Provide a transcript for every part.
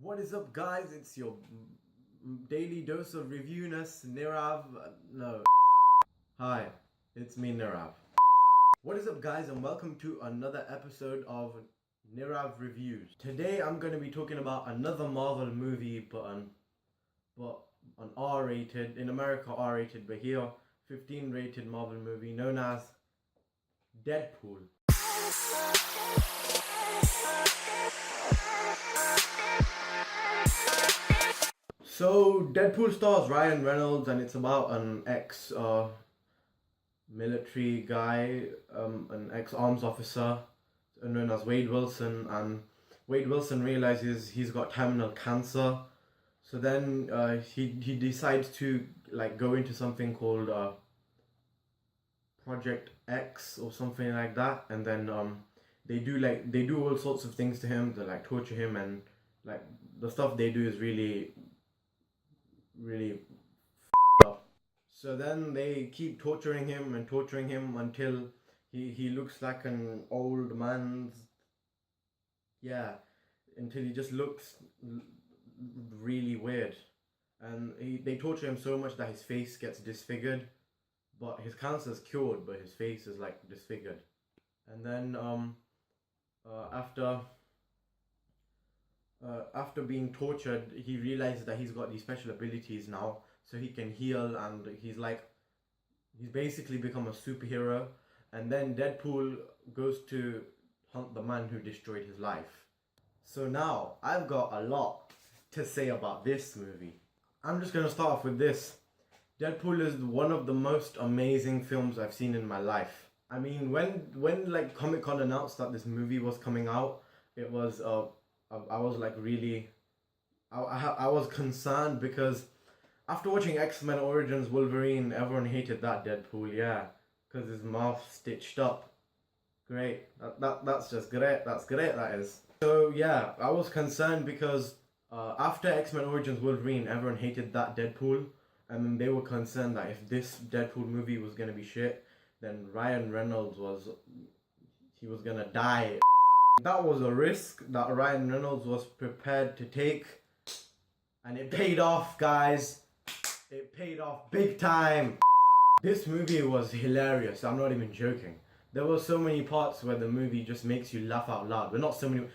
What is up, guys? It's your daily dose of reviewiness, Nirav. No. Hi, it's me, Nirav. What is up, guys, and welcome to another episode of Nirav Reviews. Today I'm going to be talking about another Marvel movie, but an R-rated, in America R-rated, but here 15 rated Marvel movie known as Deadpool. So Deadpool stars Ryan Reynolds, and it's about an ex-military guy, an ex-arms officer known as Wade Wilson, and Wade Wilson realizes he's got terminal cancer. So then he decides to go into something called Project X or something like that, and then they do all sorts of things to him. They torture him, and the stuff they do is really up. So then they keep torturing him until he looks like an old man's, until he just looks really weird. And they torture him so much that his face gets disfigured, but his cancer is cured, but his face is disfigured. And then after being tortured, he realizes that he's got these special abilities now, so he can heal, and he's basically become a superhero. And then Deadpool goes to hunt the man who destroyed his life. So now I've got a lot to say about this movie. I'm just gonna start off with this. Deadpool is one of the most amazing films I've seen in my life. I mean, when Comic-Con announced that this movie was coming out, it was I was concerned, because after watching X-Men Origins Wolverine, everyone hated that Deadpool, because his mouth stitched up. Great, that's just great. That's great, that is. So yeah, I was concerned because after X-Men Origins Wolverine, everyone hated that Deadpool, and they were concerned that if this Deadpool movie was gonna be shit, then Ryan Reynolds was gonna die. That was a risk that Ryan Reynolds was prepared to take, and it paid off, guys. It paid off big time. This movie was hilarious. I'm not even joking. There were so many parts where the movie just makes you laugh out loud. But not so many.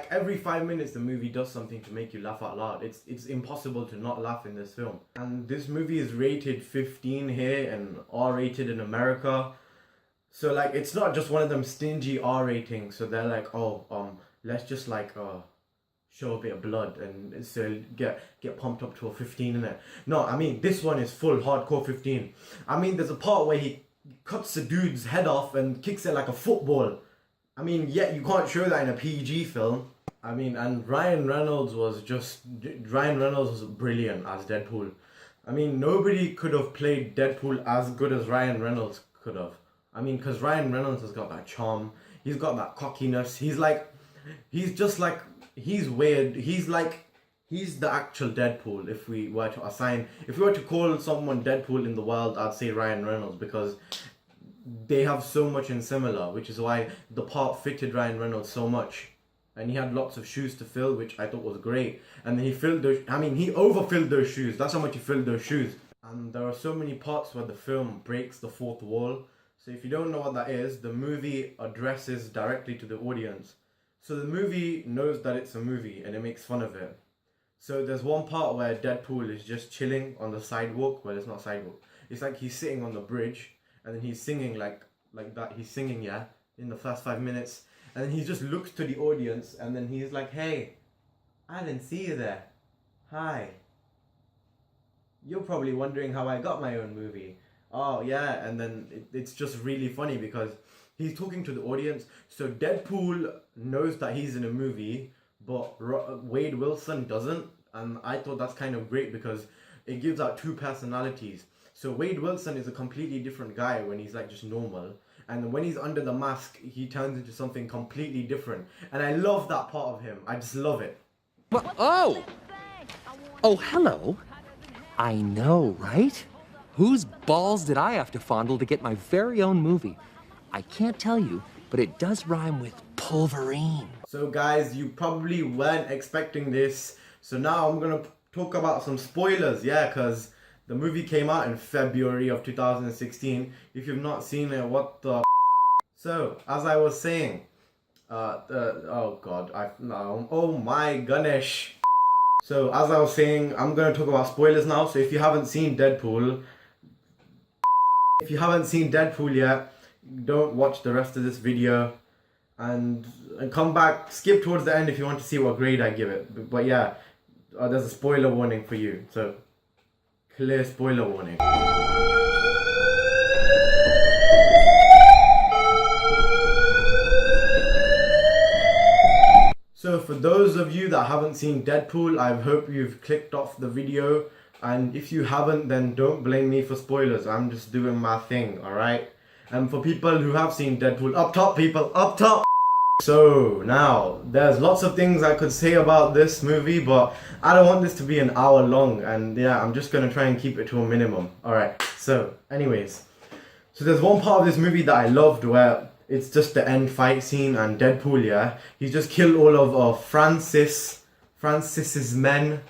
Every 5 minutes the movie does something to make you laugh out loud. It's impossible to not laugh in this film. And this movie is rated 15 here and R-rated in America. So it's not just one of them stingy R ratings. So they're let's just show a bit of blood and so get pumped up to a 15 in it. No, I mean, this one is full hardcore 15. I mean, there's a part where he cuts the dude's head off and kicks it like a football. I mean, you can't show that in a PG film. I mean, and Ryan Reynolds was brilliant as Deadpool. I mean, nobody could have played Deadpool as good as Ryan Reynolds could have. I mean, because Ryan Reynolds has got that charm. He's got that cockiness. He's weird. He's the actual Deadpool. If we were to call someone Deadpool in the world, I'd say Ryan Reynolds, because they have so much in similar, which is why the part fitted Ryan Reynolds so much. And he had lots of shoes to fill, which I thought was great. And then he overfilled those shoes. That's how much he filled those shoes. And there are so many parts where the film breaks the fourth wall. So if you don't know what that is, the movie addresses directly to the audience. So the movie knows that it's a movie and it makes fun of it. So there's one part where Deadpool is just chilling on the sidewalk. Well, it's not a sidewalk. It's he's sitting on the bridge, and then he's singing like that. He's singing, in the first 5 minutes. And then he just looks to the audience, and then he's like, "Hey, I didn't see you there. Hi. You're probably wondering how I got my own movie. Oh yeah," and then it's just really funny because he's talking to the audience. So Deadpool knows that he's in a movie, but Wade Wilson doesn't. And I thought that's kind of great because it gives out two personalities. So Wade Wilson is a completely different guy when he's just normal. And when he's under the mask, he turns into something completely different. And I love that part of him. I just love it. Oh, hello. I know, right? Whose balls did I have to fondle to get my very own movie? I can't tell you, but it does rhyme with Pulverine. So guys, you probably weren't expecting this. So now I'm gonna talk about some spoilers, yeah, because the movie came out in February of 2016. If you've not seen it, what the So, as I was saying, oh god, oh my Ganesh. So, as I was saying, I'm gonna talk about spoilers now. So if you haven't seen Deadpool yet, don't watch the rest of this video. And come back, skip towards the end if you want to see what grade I give it. But yeah, there's a spoiler warning for you. So, clear spoiler warning. So for those of you that haven't seen Deadpool, I hope you've clicked off the video. And if you haven't, then don't blame me for spoilers. I'm just doing my thing, alright? And for people who have seen Deadpool, up top people, up top! So now, there's lots of things I could say about this movie, but I don't want this to be an hour long, and yeah, I'm just gonna try and keep it to a minimum. Alright, so anyways. So there's one part of this movie that I loved where it's just the end fight scene and Deadpool, yeah? He just killed all of Francis's men,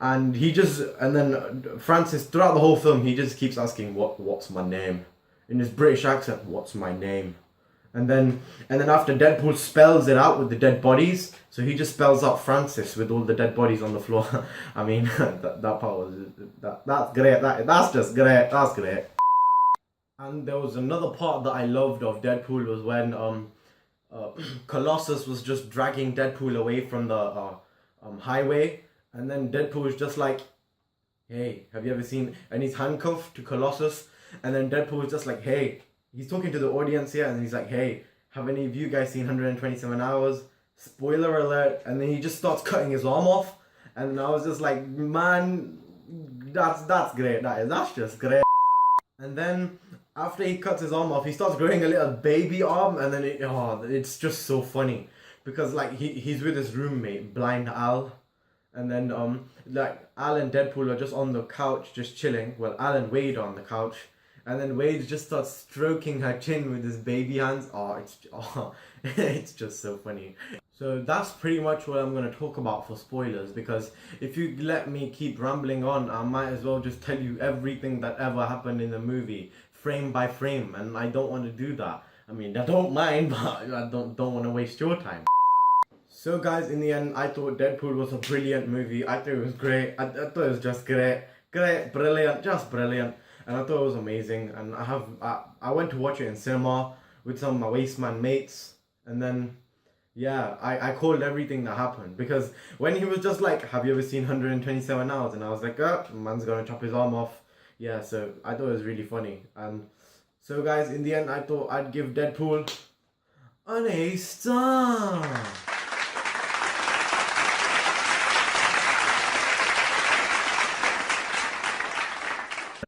and then Francis, throughout the whole film, he just keeps asking, what's my name? In his British accent, what's my name? And then after Deadpool spells it out with the dead bodies, so he just spells out Francis with all the dead bodies on the floor. I mean, that part was that's great. That's just great. That's great. And there was another part that I loved of Deadpool was when Colossus was just dragging Deadpool away from the highway, and then Deadpool was just like, "Hey, have you ever seen?" And he's handcuffed to Colossus, and then Deadpool was just like, "Hey." He's talking to the audience here and he's like, "Hey, have any of you guys seen 127 Hours? Spoiler alert." And then he just starts cutting his arm off. And I was just like, man, that's great. That's just great. And then after he cuts his arm off, he starts growing a little baby arm. And then it's just so funny. Because like he's with his roommate, Blind Al. And then like Al and Deadpool are just on the couch, just chilling. Well, Al and Wade are on the couch. And then Wade just starts stroking her chin with his baby hands. It's just so funny. So that's pretty much what I'm going to talk about for spoilers, because if you let me keep rambling on, I might as well just tell you everything that ever happened in the movie, frame by frame, and I don't want to do that. I mean, I don't mind, but I don't want to waste your time. So guys, in the end, I thought Deadpool was a brilliant movie. I thought it was great. I thought it was just great. Great, brilliant, just brilliant. And I thought it was amazing, and I went to watch it in cinema with some of my Wasteman mates, and then yeah, I called everything that happened, because when he was just like, "Have you ever seen 127 Hours?" and I was like, "Oh, man's gonna chop his arm off." Yeah, so I thought it was really funny. And so guys, in the end, I thought I'd give Deadpool an A star.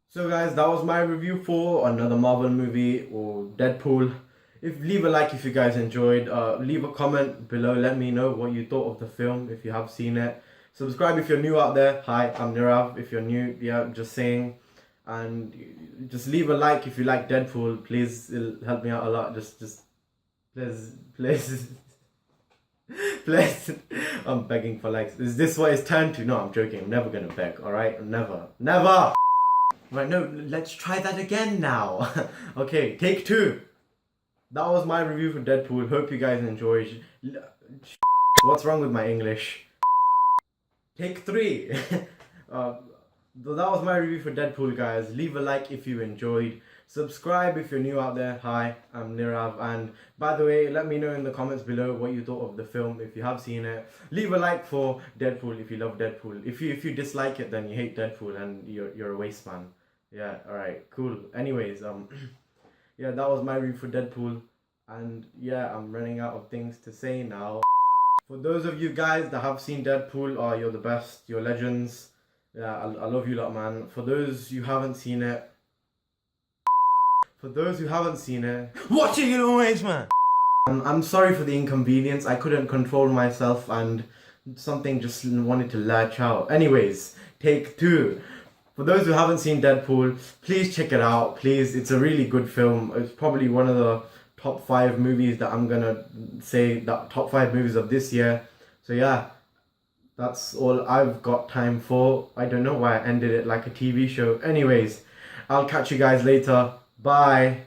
So guys, that was my review for another Marvel movie or Deadpool. Leave a like if you guys enjoyed. Leave a comment below. Let me know what you thought of the film if you have seen it. Subscribe if you're new out there. Hi, I'm Nirav. If you're new, yeah, just saying. And just leave a like if you like Deadpool. Please, it'll help me out a lot. Just please. Please. I'm begging for likes. Is this what it's turned to? No, I'm joking. I'm never gonna beg. Alright? Never. Right, no, let's try that again now. Okay, take 2. That was my review for Deadpool. Hope you guys enjoyed. What's wrong with my English? Take 3. That was my review for Deadpool, guys. Leave a like if you enjoyed. Subscribe if you're new out there. Hi, I'm Nirav. And by the way, let me know in the comments below what you thought of the film if you have seen it. Leave a like for Deadpool if you love Deadpool. If you dislike it, then you hate Deadpool and you're a waste man. Yeah, alright, cool. Anyways, yeah, that was my review for Deadpool. And yeah, I'm running out of things to say now. For those of you guys that have seen Deadpool, you're the best. You're legends. Yeah, I love you lot, man. For those who haven't seen it, what are you doing, waste man? I'm sorry for the inconvenience. I couldn't control myself and something just wanted to latch out. Anyways, take 2. For those who haven't seen Deadpool, please check it out. Please, it's a really good film. It's probably one of the top 5 movies that I'm gonna say, that top 5 movies of this year. So yeah, that's all I've got time for. I don't know why I ended it like a TV show. Anyways, I'll catch you guys later. Bye.